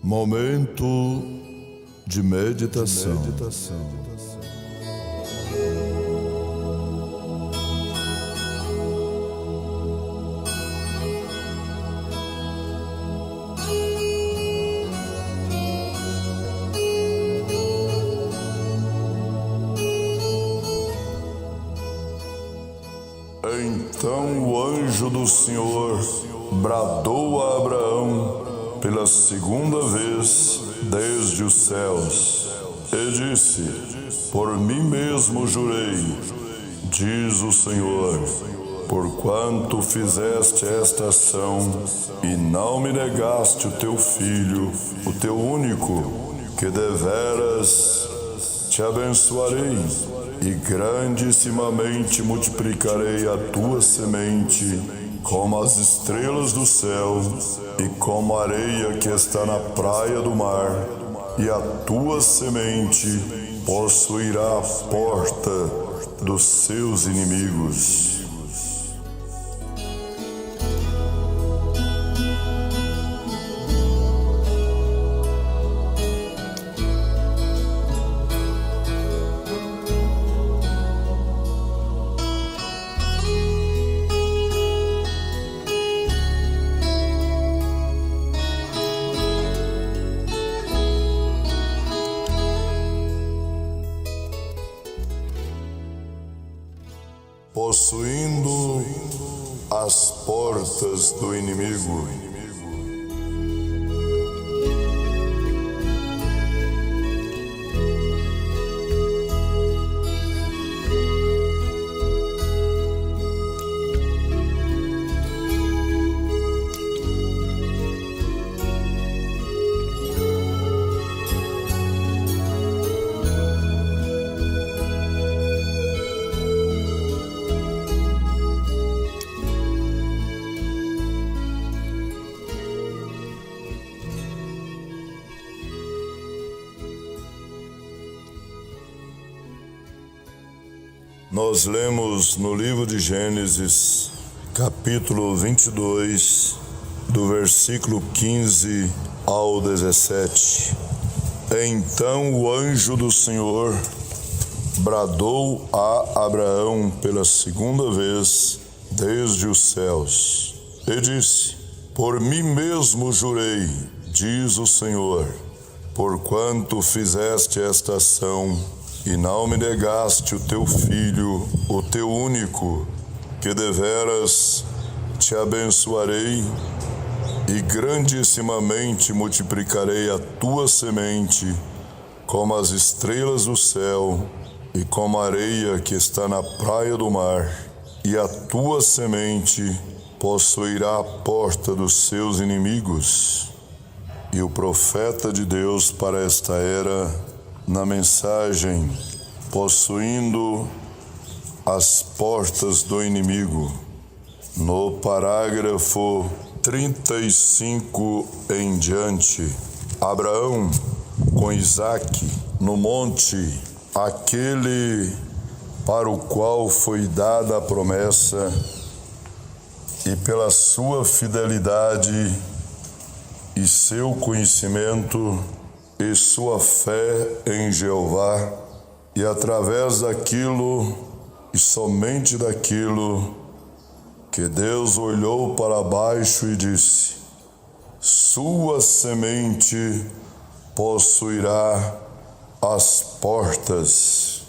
Momento de meditação. Então o anjo do Senhor bradou a Abraão pela segunda vez desde os céus, e disse: por mim mesmo jurei, diz o Senhor, porquanto fizeste esta ação e não me negaste o teu filho, o teu único, que deveras te abençoarei, e grandissimamente multiplicarei a tua semente como as estrelas do céu e como a areia que está na praia do mar, e a tua semente possuirá a porta dos seus inimigos. Possuindo as portas do inimigo. Nós lemos no livro de Gênesis, capítulo 22, do versículo 15 ao 17. Então o anjo do Senhor bradou a Abraão pela segunda vez desde os céus, e disse: por mim mesmo jurei, diz o Senhor, porquanto fizeste esta ação e não me negaste o teu filho, o teu único, que deveras te abençoarei, e grandissimamente multiplicarei a tua semente, como as estrelas do céu, e como a areia que está na praia do mar, e a tua semente possuirá a porta dos seus inimigos. E o profeta de Deus para esta era, na mensagem, possuindo as portas do inimigo, no parágrafo 35 em diante, Abraão com Isaque no monte, aquele para o qual foi dada a promessa, e pela sua fidelidade e seu conhecimento e sua fé em Jeová, e através daquilo e somente daquilo que Deus olhou para baixo e disse: sua semente possuirá as portas.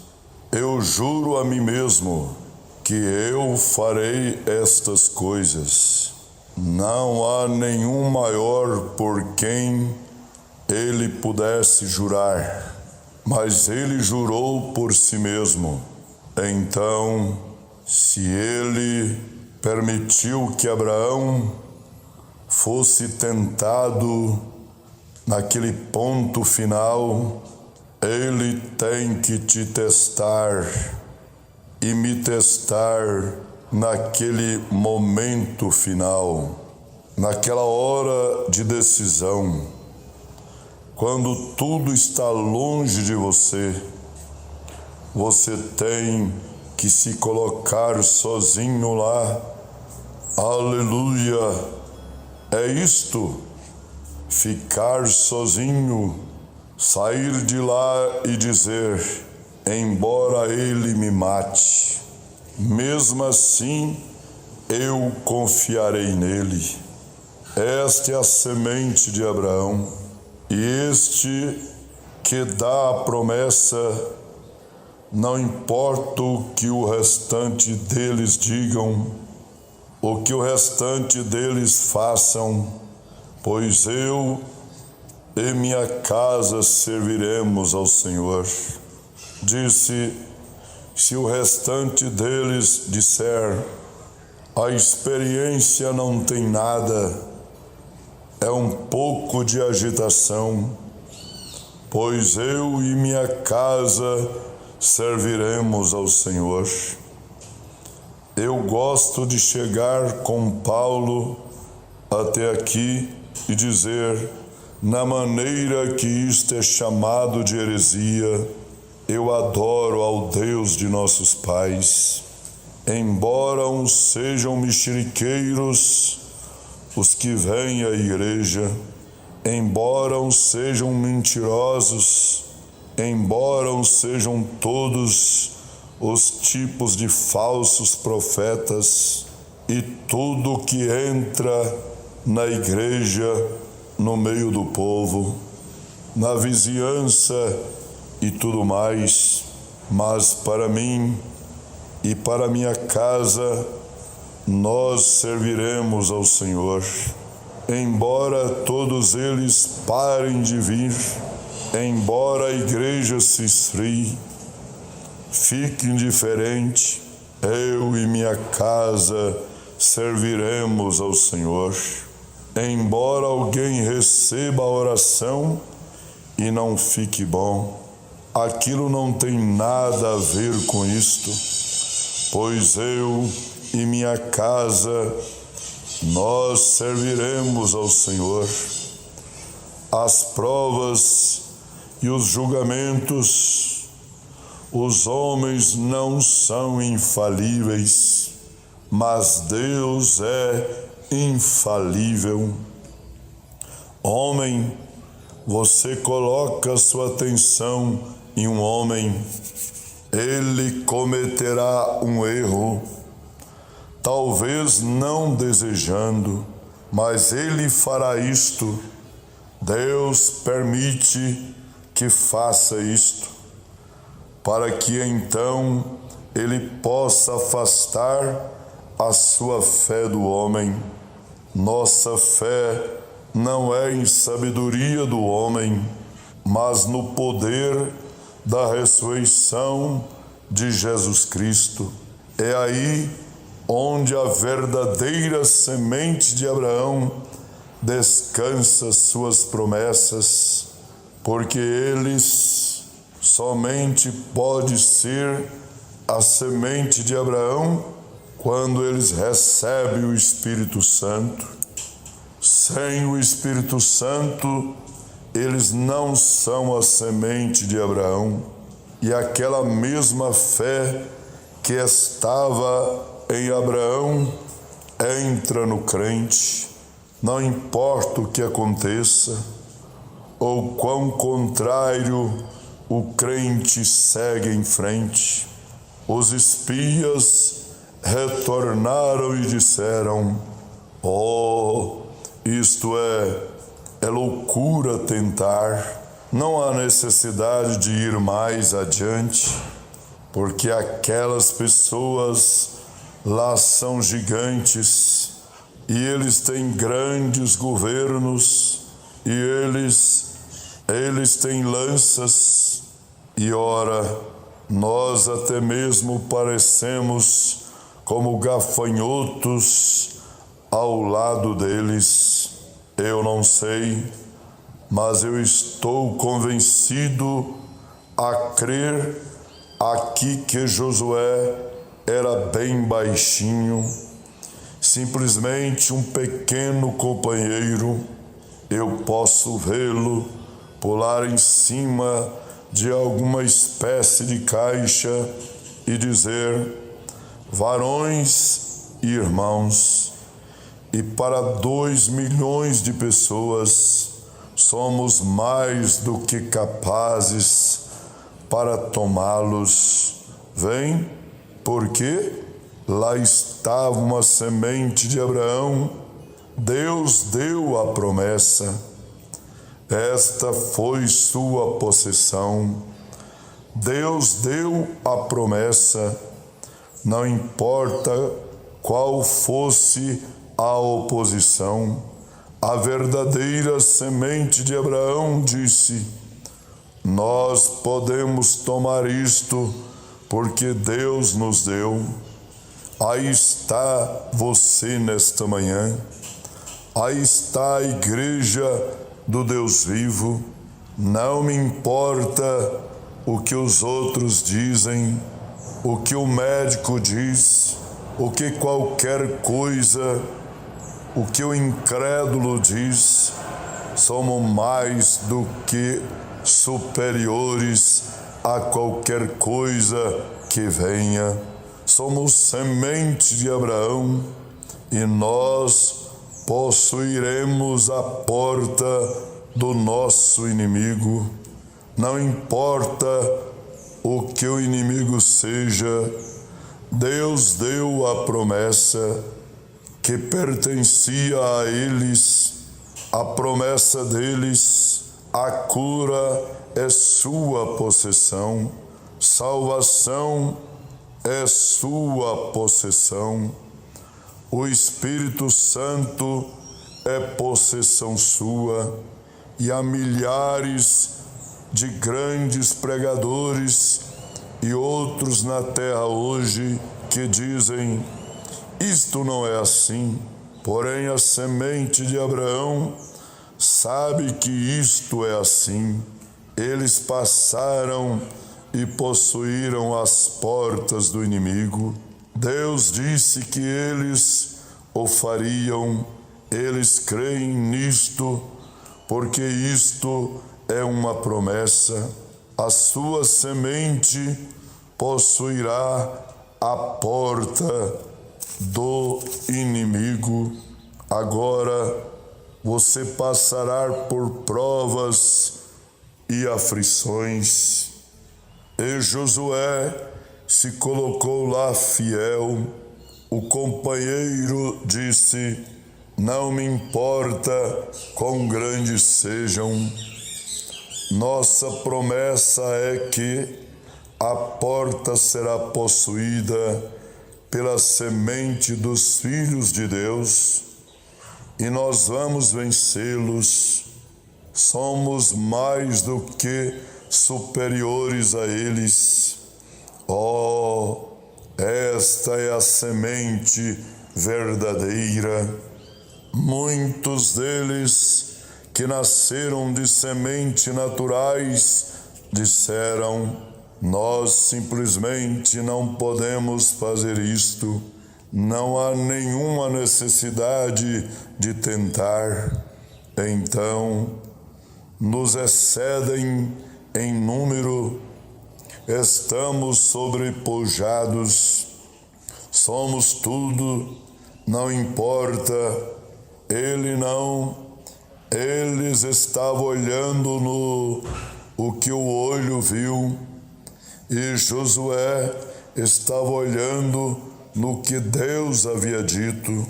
Eu juro a mim mesmo que eu farei estas coisas. Não há nenhum maior por quem ele pudesse jurar, mas ele jurou por si mesmo. Então, se ele permitiu que Abraão fosse tentado naquele ponto final, ele tem que te testar e me testar naquele momento final, naquela hora de decisão. Quando tudo está longe de você, você tem que se colocar sozinho lá. Aleluia! É isto ficar sozinho, sair de lá e dizer: embora ele me mate, mesmo assim eu confiarei nele. Esta é a semente de Abraão, e este que dá a promessa, não importa o que o restante deles digam, o que o restante deles façam, pois eu e minha casa serviremos ao Senhor. Disse: se o restante deles disser: a experiência não tem nada, é um pouco de agitação, pois eu e minha casa serviremos ao Senhor. Eu gosto de chegar com Paulo até aqui e dizer: na maneira que isto é chamado de heresia, eu adoro ao Deus de nossos pais. Embora uns sejam mexeriqueiros, os que vêm à igreja, embora uns sejam mentirosos, embora uns sejam todos os tipos de falsos profetas, e tudo que entra na igreja, no meio do povo, na vizinhança e tudo mais, mas para mim e para minha casa, nós serviremos ao Senhor. Embora todos eles parem de vir, embora a igreja se esfrie, fique indiferente, eu e minha casa serviremos ao Senhor. Embora alguém receba a oração e não fique bom, aquilo não tem nada a ver com isto, pois eu e minha casa, nós serviremos ao Senhor. As provas e os julgamentos, os homens não são infalíveis, mas Deus é infalível. Homem, você coloca sua atenção em um homem, ele cometerá um erro, talvez não desejando, mas ele fará isto. Deus permite que faça isto, para que então ele possa afastar a sua fé do homem. Nossa fé não é em sabedoria do homem, mas no poder da ressurreição de Jesus Cristo. É aí onde a verdadeira semente de Abraão descansa suas promessas, porque eles somente pode ser a semente de Abraão quando eles recebem o Espírito Santo. Sem o Espírito Santo, eles não são a semente de Abraão. E aquela mesma fé que estava em Abraão entra no crente. Não importa o que aconteça, ou quão contrário o crente segue em frente. Os espias retornaram e disseram: oh, isto é loucura tentar. Não há necessidade de ir mais adiante, porque aquelas pessoas lá são gigantes, e eles têm grandes governos, e eles têm lanças, e ora, nós até mesmo parecemos como gafanhotos ao lado deles. Eu não sei, mas eu estou convencido a crer aqui que Josué era bem baixinho, simplesmente um pequeno companheiro. Eu posso vê-lo pular em cima de alguma espécie de caixa e dizer: varões e irmãos, e para 2 milhões de pessoas, somos mais do que capazes para tomá-los. Vem, porque lá estava uma semente de Abraão. Deus deu a promessa. Esta foi sua possessão. Deus deu a promessa. Não importa qual fosse a oposição, a verdadeira semente de Abraão disse: nós podemos tomar isto porque Deus nos deu. Aí está você nesta manhã. Aí está a igreja do Deus vivo. Não me importa o que os outros dizem, o que o médico diz, o que qualquer coisa, o que o incrédulo diz. Somos mais do que superiores a qualquer coisa que venha. Somos semente de Abraão e nós possuiremos a porta do nosso inimigo. Não importa o que o inimigo seja, Deus deu a promessa que pertencia a eles. A promessa deles, a cura é sua possessão, salvação é sua possessão, o Espírito Santo é possessão sua, e há milhares de grandes pregadores e outros na terra hoje que dizem: isto não é assim. Porém, a semente de Abraão sabe que isto é assim. Eles passaram e possuíram as portas do inimigo. Deus disse que eles o fariam. Eles creem nisto, porque isto é uma promessa. A sua semente possuirá a porta do inimigo. Agora você passará por provas e aflições. E Josué se colocou lá fiel. O companheiro disse: não me importa quão grandes sejam. Nossa promessa é que a porta será possuída pela semente dos filhos de Deus e nós vamos vencê-los. Somos mais do que superiores a eles. Oh, esta é a semente verdadeira. Muitos deles que nasceram de semente naturais disseram: nós simplesmente não podemos fazer isto. Não há nenhuma necessidade de tentar. Então, nos excedem em número, estamos sobrepujados, somos tudo, não importa. Eles estavam olhando no o que o olho viu, e Josué estava olhando no que Deus havia dito.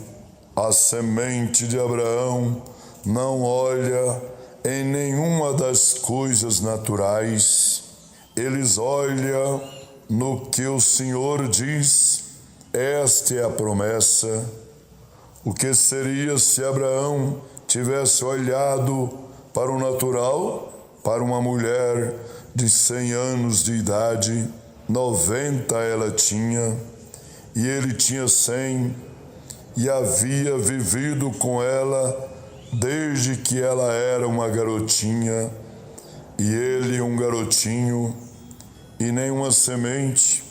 A semente de Abraão não olha em nenhuma das coisas naturais. Eles olham no que o Senhor diz. Esta é a promessa. O que seria se Abraão tivesse olhado para o natural, para uma mulher de 100 anos de idade, 90 ela tinha, e ele tinha 100, e havia vivido com ela desde que ela era uma garotinha, e ele um garotinho, e nenhuma semente.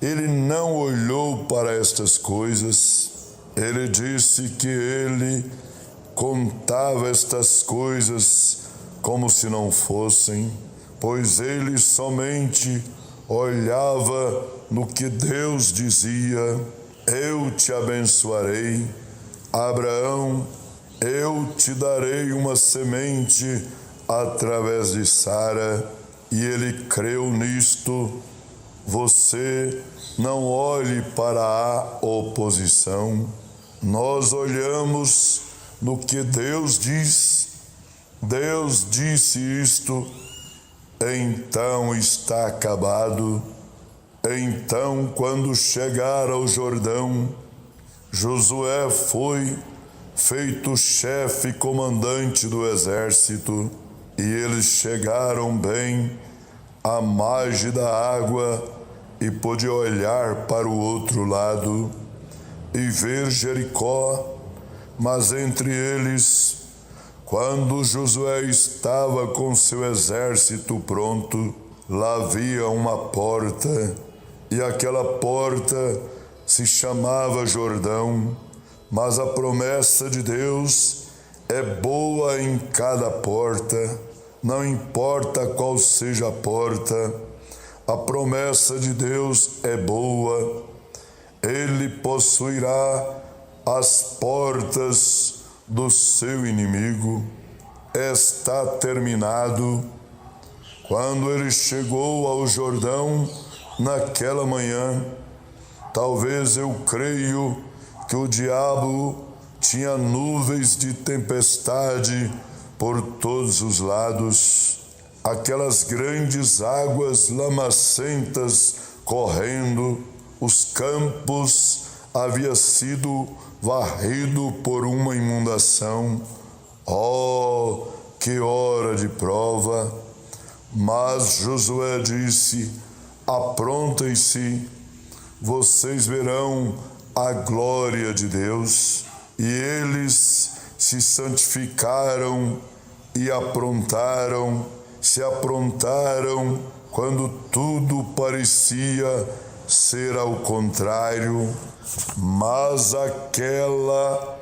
Ele não olhou para estas coisas. Ele disse que ele contava estas coisas como se não fossem, pois ele somente olhava no que Deus dizia: eu te abençoarei. Abraão Eu te darei uma semente através de Sara, e ele creu nisto. Você não olhe para a oposição. Nós olhamos no que Deus diz. Deus disse isto, então está acabado. Então, quando chegar ao Jordão, Josué foi feito chefe comandante do exército, e eles chegaram bem à margem da água e pôde olhar para o outro lado e ver Jericó. Mas entre eles, quando Josué estava com seu exército pronto, lá havia uma porta, e aquela porta se chamava Jordão. Mas a promessa de Deus é boa em cada porta, não importa qual seja a porta, a promessa de Deus é boa. Ele possuirá as portas do seu inimigo. Está terminado. Quando ele chegou ao Jordão naquela manhã, talvez eu creio que o diabo tinha nuvens de tempestade por todos os lados, aquelas grandes águas lamacentas correndo, os campos havia sido varrido por uma inundação. Oh, que hora de prova! Mas Josué disse: aprontem-se, vocês verão a glória de Deus. E eles se santificaram e se aprontaram quando tudo parecia ser ao contrário. Mas aquela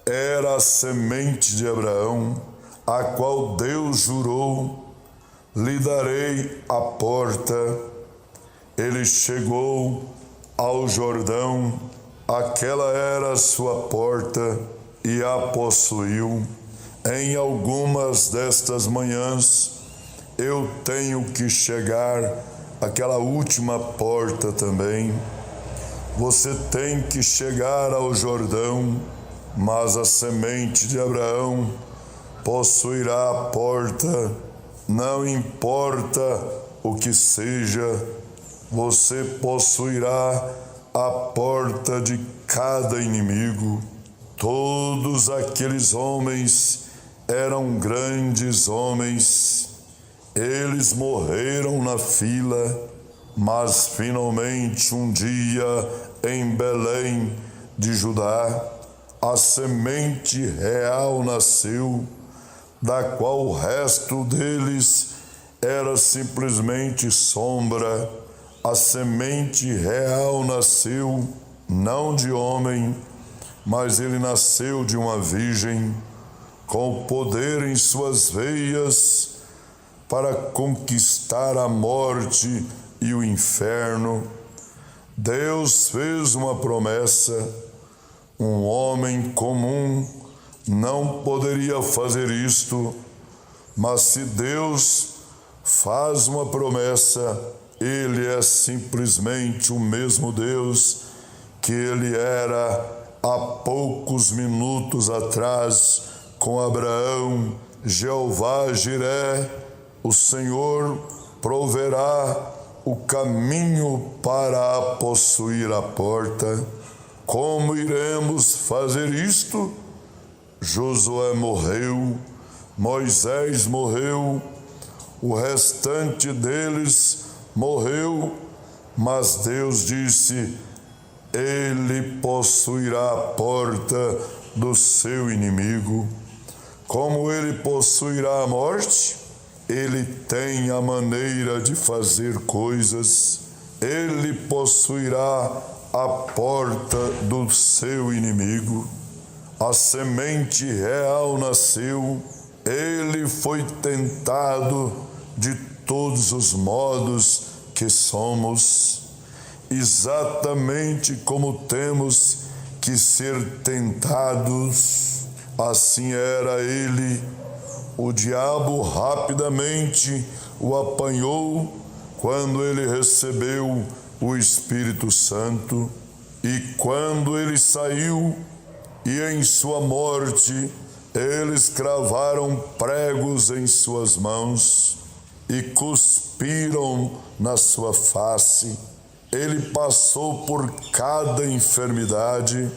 era a semente de Abraão, a qual Deus jurou: lhe darei a porta. Ele chegou ao Jordão, aquela era a sua porta, e a possuiu. Em algumas destas manhãs, eu tenho que chegar àquela última porta também. Você tem que chegar ao Jordão, mas a semente de Abraão possuirá a porta. Não importa o que seja, você possuirá a porta de cada inimigo. Todos aqueles homens eram grandes homens. Eles morreram na fila, mas finalmente um dia em Belém de Judá, a semente real nasceu, da qual o resto deles era simplesmente sombra. A semente real nasceu não de homem, mas ele nasceu de uma virgem, com poder em suas veias para conquistar a morte e o inferno. Deus fez uma promessa. Um homem comum não poderia fazer isto, mas se Deus faz uma promessa, Ele é simplesmente o mesmo Deus que Ele era há poucos minutos atrás com Abraão. Jeová Jiré, o Senhor proverá o caminho para possuir a porta. Como iremos fazer isto? Josué morreu, Moisés morreu, o restante deles morreu, mas Deus disse: ele possuirá a porta do seu inimigo. Como ele possuirá a morte? Ele tem a maneira de fazer coisas. Ele possuirá a porta do seu inimigo. A semente real nasceu. Ele foi tentado de todos os modos que somos, exatamente como temos que ser tentados. Assim era ele. O diabo rapidamente o apanhou quando ele recebeu o Espírito Santo, e quando ele saiu, e em sua morte eles cravaram pregos em suas mãos e cuspiram na sua face. Ele passou por cada enfermidade,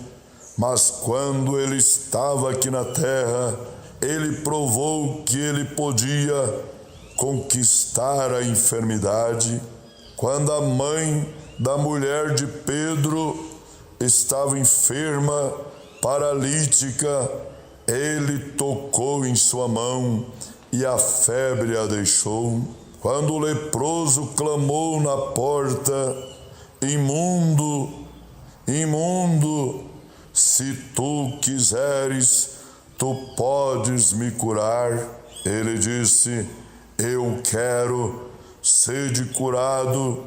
mas quando ele estava aqui na terra, ele provou que ele podia conquistar a enfermidade. Quando a mãe da mulher de Pedro estava enferma, paralítica, ele tocou em sua mão e a febre a deixou. Quando o leproso clamou na porta: imundo, imundo, se tu quiseres, tu podes me curar. Ele disse: eu quero, sede curado.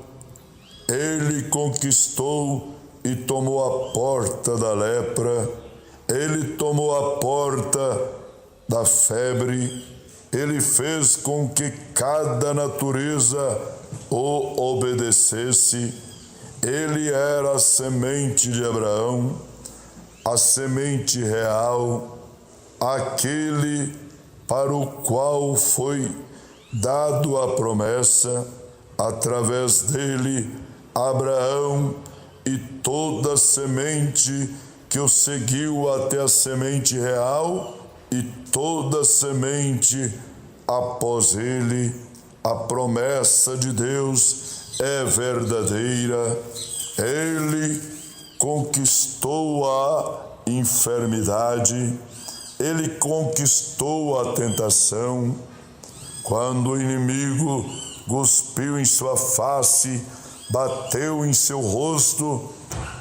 Ele conquistou e tomou a porta da lepra. Ele tomou a porta da febre. Ele fez com que cada natureza o obedecesse. Ele era a semente de Abraão, a semente real, aquele para o qual foi dado a promessa. Através dele, Abraão e toda a semente que o seguiu até a semente real e toda a semente após ele. A promessa de Deus é verdadeira. Ele conquistou a enfermidade, ele conquistou a tentação. Quando o inimigo cuspiu em sua face, bateu em seu rosto,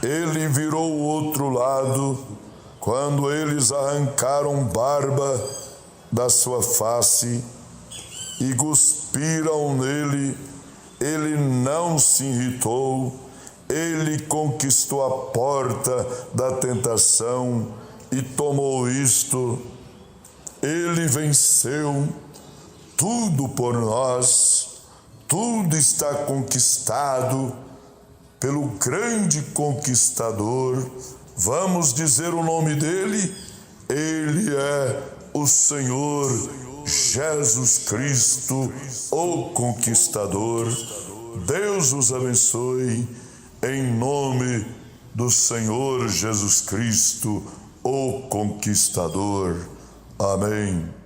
ele virou o outro lado. Quando eles arrancaram barba da sua face e cuspiram nele, ele não se irritou. Ele conquistou a porta da tentação e tomou isto. Ele venceu tudo por nós. Tudo está conquistado pelo grande conquistador. Vamos dizer o nome dele? Ele é o Senhor Jesus Cristo, o conquistador. Deus os abençoe, em nome do Senhor Jesus Cristo, o conquistador. Amém.